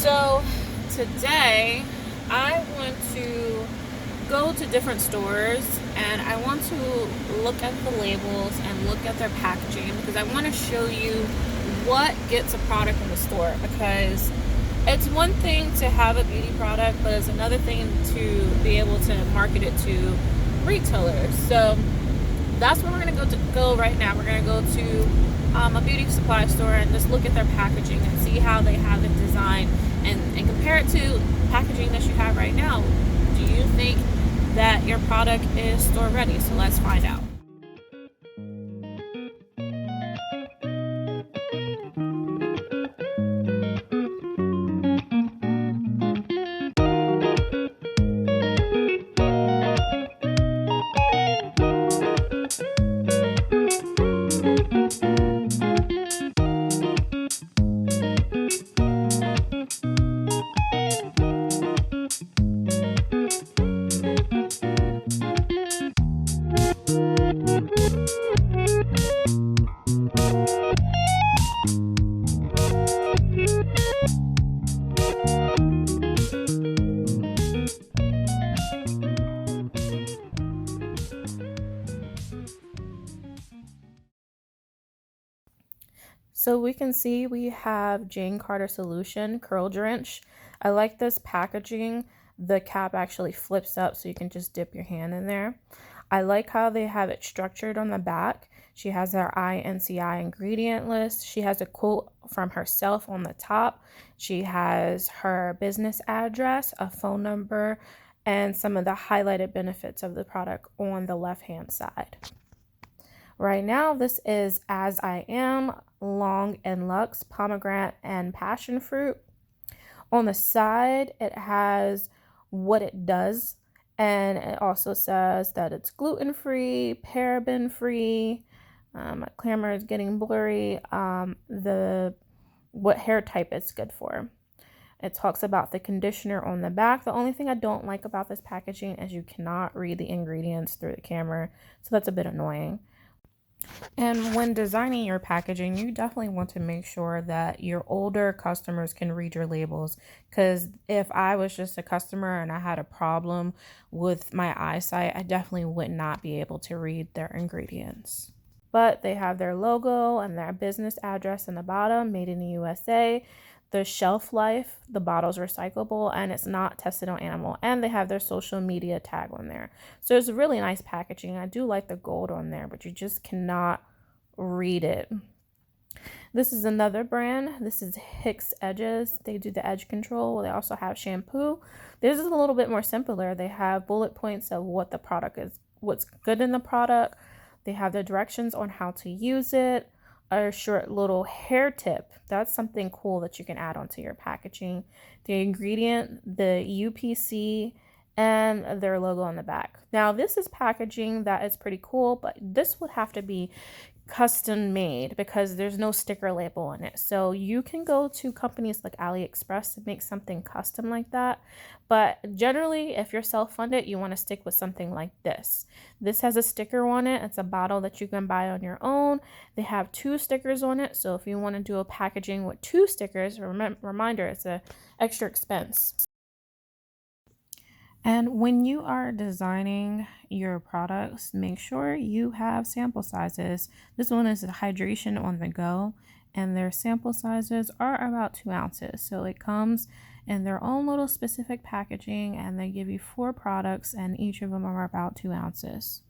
So today I want to go to different stores and I want to look at the labels and look at their packaging because I want to show you what gets a product in the store, because it's one thing to have a beauty product, but it's another thing to be able to market it to retailers. So that's where we're going to go right now. We're going to go to a beauty supply store and just look at their packaging and see how they have it designed and compare it to packaging that you have right now. Do you think that your product is store ready? So let's find out. So we can see we have Jane Carter Solution Curl Drench. I like this packaging. The cap actually flips up so you can just dip your hand in there. I like how they have it structured on the back. She has her INCI ingredient list. She has a quote from herself on the top. She has her business address, a phone number, and some of the highlighted benefits of the product on the left-hand side. Right now, this is As I Am, Long and Luxe, Pomegranate, and Passion Fruit. On the side, it has what it does, and it also says that it's gluten-free, paraben-free. My camera is getting blurry. What hair type it's good for. It talks about the conditioner on the back. The only thing I don't like about this packaging is you cannot read the ingredients through the camera, so that's a bit annoying. And when designing your packaging, you definitely want to make sure that your older customers can read your labels. Because if I was just a customer and I had a problem with my eyesight, I definitely would not be able to read their ingredients. But they have their logo and their business address in the bottom, made in the USA. The shelf life, the bottle's recyclable, and it's not tested on animal, and they have their social media tag on there. So it's really nice packaging. I do like the gold on there, but you just cannot read it. This is another brand. This is Hicks Edges. They do the edge control. They also have shampoo. This is a little bit more simpler. They have bullet points of what the product is, what's good in the product. They have the directions on how to use it. A short little hair tip. That's something cool that you can add onto your packaging. The ingredient, the UPC, and their logo on the back. Now, this is packaging that is pretty cool, but this would have to be custom made because there's no sticker label on it. So you can go to companies like AliExpress to make something custom like that. But generally, if you're self-funded, you want to stick with something like this. This has a sticker on it. It's a bottle that you can buy on your own. They have 2 stickers on it. So if you want to do a packaging with 2 stickers, reminder, it's an extra expense. And when you are designing your products, make sure you have sample sizes. This one is a hydration on the go, and their sample sizes are about 2 ounces. So it comes in their own little specific packaging, and they give you 4 products, and each of them are about 2 ounces.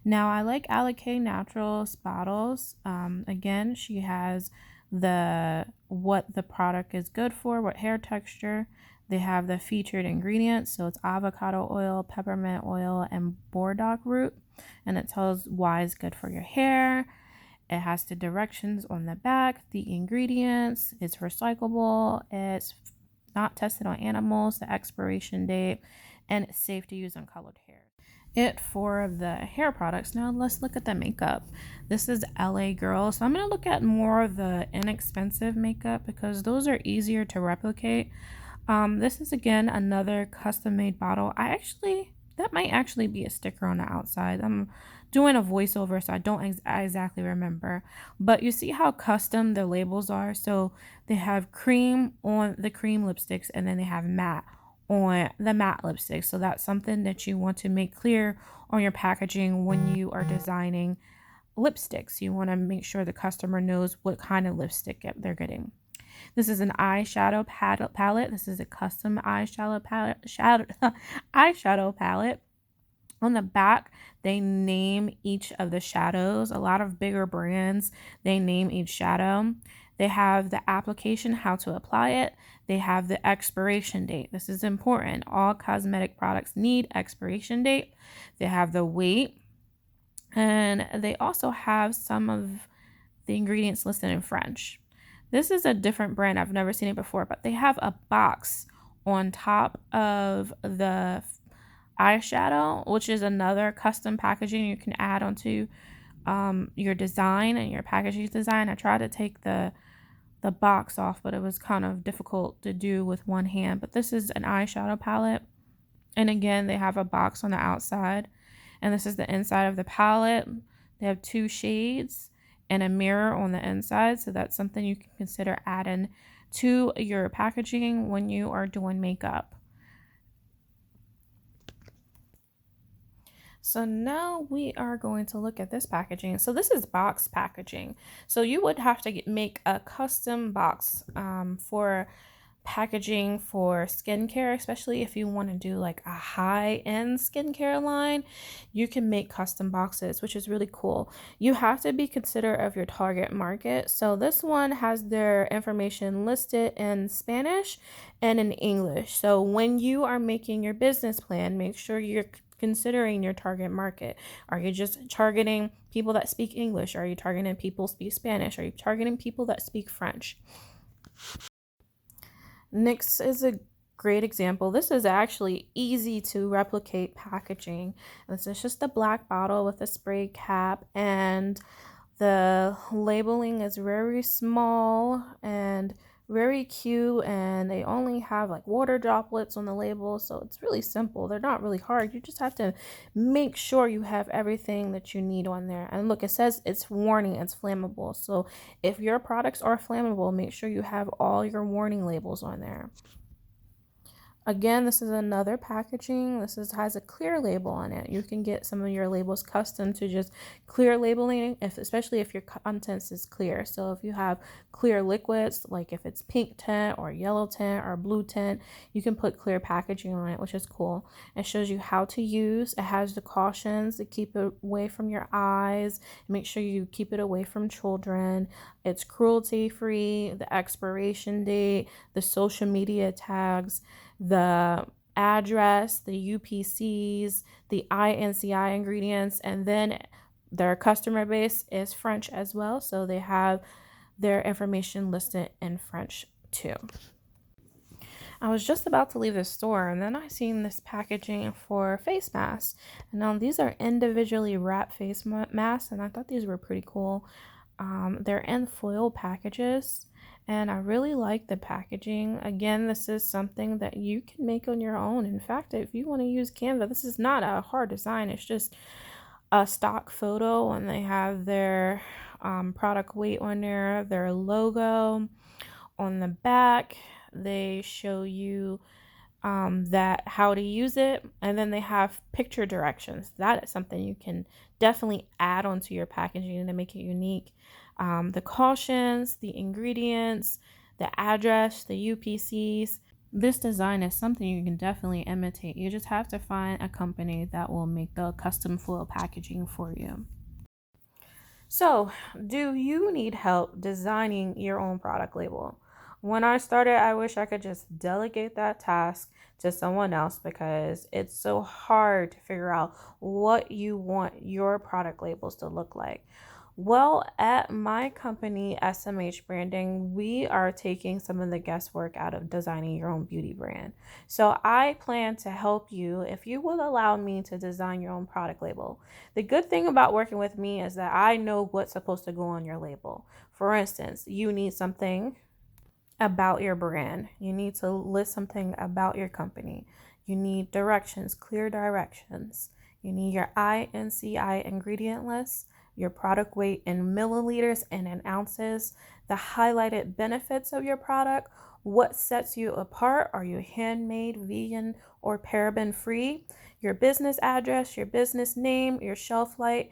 Now, I like Alikay Naturals bottles. Again, she has what the product is good for, what hair texture. They have the featured ingredients, so it's avocado oil, peppermint oil, and burdock root, and it tells why it's good for your hair. It has the directions on the back, the ingredients, it's recyclable, it's not tested on animals, the expiration date, and it's safe to use on colored hair. It for the hair products. Now let's look at the makeup. This is LA Girl, so I'm going to look at more of the inexpensive makeup because those are easier to replicate. This is again another custom made bottle. I actually That might actually be a sticker on the outside. I'm doing a voiceover, so I don't exactly remember. But you see how custom the labels are? So they have cream on the cream lipsticks, and then they have matte on the matte lipsticks. So that's something that you want to make clear on your packaging when you are designing lipsticks. You want to make sure the customer knows what kind of lipstick they're getting. This is an eyeshadow palette. This is a custom eyeshadow palette. Eyeshadow palette. On the back, they name each of the shadows. A lot of bigger brands, they name each shadow. They have the application, how to apply it. They have the expiration date. This is important. All cosmetic products need expiration date. They have the weight. And they also have some of the ingredients listed in French. This is a different brand. I've never seen it before, but they have a box on top of the eyeshadow, which is another custom packaging you can add onto your design and your packaging design. I tried to take the box off, but it was kind of difficult to do with one hand. But this is an eyeshadow palette. And again, they have a box on the outside. And this is the inside of the palette. They have 2 shades and a mirror on the inside. So that's something you can consider adding to your packaging when you are doing makeup. So now we are going to look at this packaging. So this is box packaging. So you would have to make a custom box for packaging for skincare, especially if you want to do like a high-end skincare line. You can make custom boxes, which is really cool. You have to be considerate of your target market. So this one has their information listed in Spanish and in English. So when you are making your business plan, make sure you're considering your target market. Are you just targeting people that speak English? Are you targeting people who speak Spanish? Are you targeting people that speak French? NYX is a great example. This is actually easy to replicate packaging. This is just a black bottle with a spray cap, and the labeling is very small and very cute, and they only have like water droplets on the label, so it's really simple. They're not really hard. You just have to make sure you have everything that you need on there. And look, it says it's warning, it's flammable. So if your products are flammable, make sure you have all your warning labels on there. Again, this is another packaging. Has a clear label on it. You can get some of your labels custom to just clear labeling, especially if your contents is clear. So if you have clear liquids, like if it's pink tint or yellow tint or blue tint, you can put clear packaging on it, which is cool. It shows you how to use. It has the cautions to keep it away from your eyes. Make sure you keep it away from children. It's cruelty free, the expiration date, the social media tags, the address, the UPCs, the INCI ingredients, and then their customer base is French as well. So they have their information listed in French too. I was just about to leave the store, and then I seen this packaging for face masks. And now these are individually wrapped face masks, and I thought these were pretty cool. They're in foil packages, and I really like the packaging. Again, this is something that you can make on your own. In fact, if you want to use Canva, this is not a hard design. It's just a stock photo, and they have their product weight on there, their logo. On the back, they show you that how to use it, and then they have picture directions. That is something you can definitely add onto your packaging to make it unique. The cautions, the ingredients, the address, the UPCs. This design is something you can definitely imitate. You just have to find a company that will make the custom foil packaging for you. So, do you need help designing your own product label? When I started, I wish I could just delegate that task to someone else because it's so hard to figure out what you want your product labels to look like. Well, at my company, SMH Branding, we are taking some of the guesswork out of designing your own beauty brand. So I plan to help you if you will allow me to design your own product label. The good thing about working with me is that I know what's supposed to go on your label. For instance, you need something about your brand. You need to list something about your company. You need directions, clear directions. You need your INCI ingredient list, your product weight in milliliters and in ounces, the highlighted benefits of your product, what sets you apart. Are you handmade, vegan, or paraben free? Your business address, your business name, your shelf life,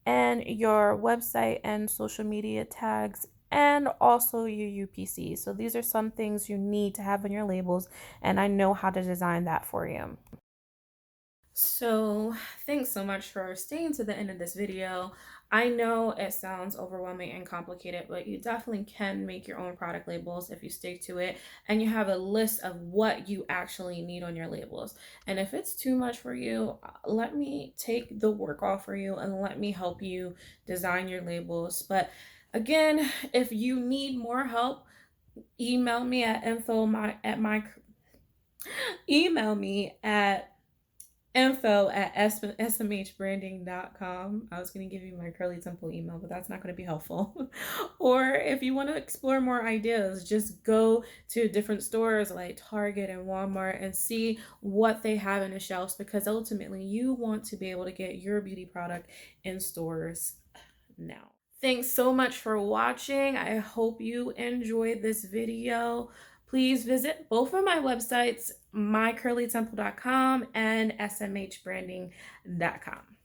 and your website and social media tags, and also your UPC. So these are some things you need to have on your labels, and I know how to design that for you. So thanks so much for staying to the end of this video. I know it sounds overwhelming and complicated, but you definitely can make your own product labels if you stick to it and you have a list of what you actually need on your labels. And if it's too much for you, let me take the work off for you and let me help you design your labels. But again, if you need more help, email me at info@smhbranding.com. I was going to give you my Curly Temple email, but that's not going to be helpful. Or if you want to explore more ideas, just go to different stores like Target and Walmart and see what they have in the shelves, because ultimately you want to be able to get your beauty product in stores now. Thanks so much for watching. I hope you enjoyed this video. Please visit both of my websites, mycurlytemple.com and smhbranding.com.